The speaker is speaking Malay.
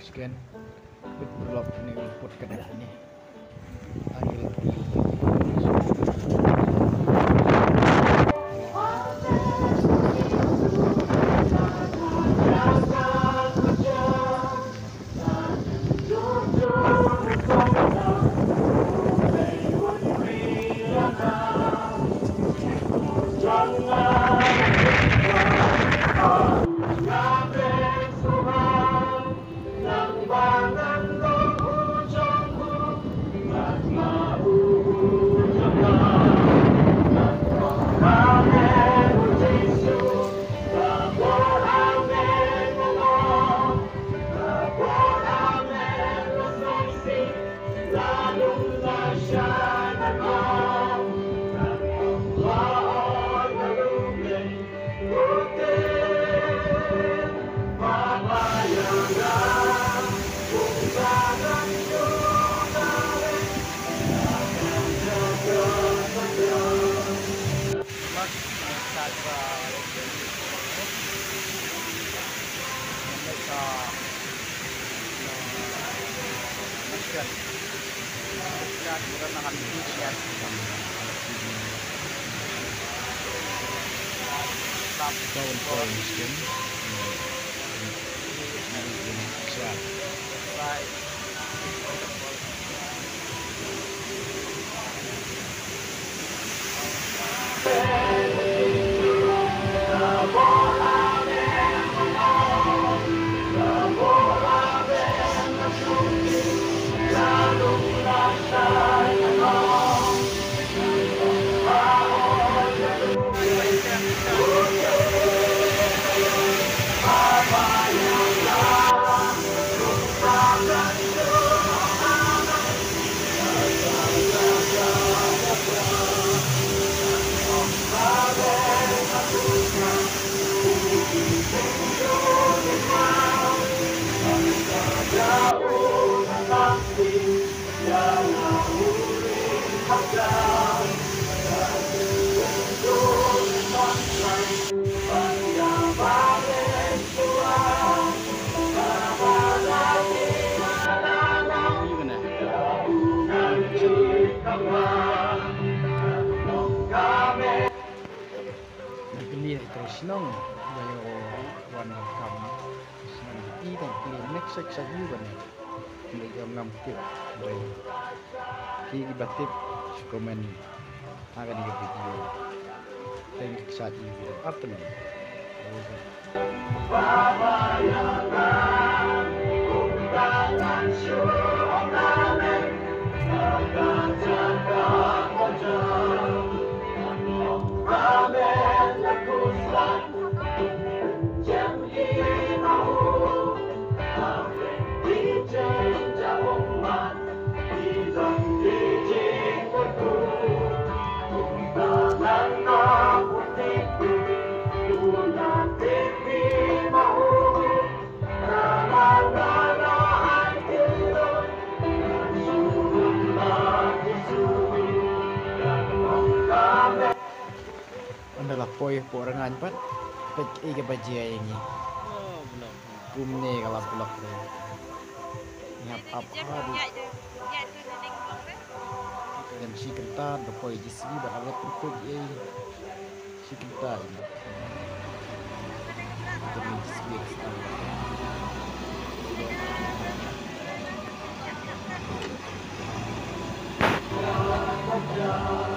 Sekian berlop ni input keadaan ni. Akhir kawan-kawan miskin siap Bili itu senang bayo wan kam senang i dan beli next section juga nih mereka mengambil bayo ki ibatip komen akan di video dan saat ini video apa nih adalah poy porangan pat pet iga bajia ini kumne kalau blok tu nyap apa dan si kentar the poy jisi beralat untuk ye si kentar demi jisi sekarang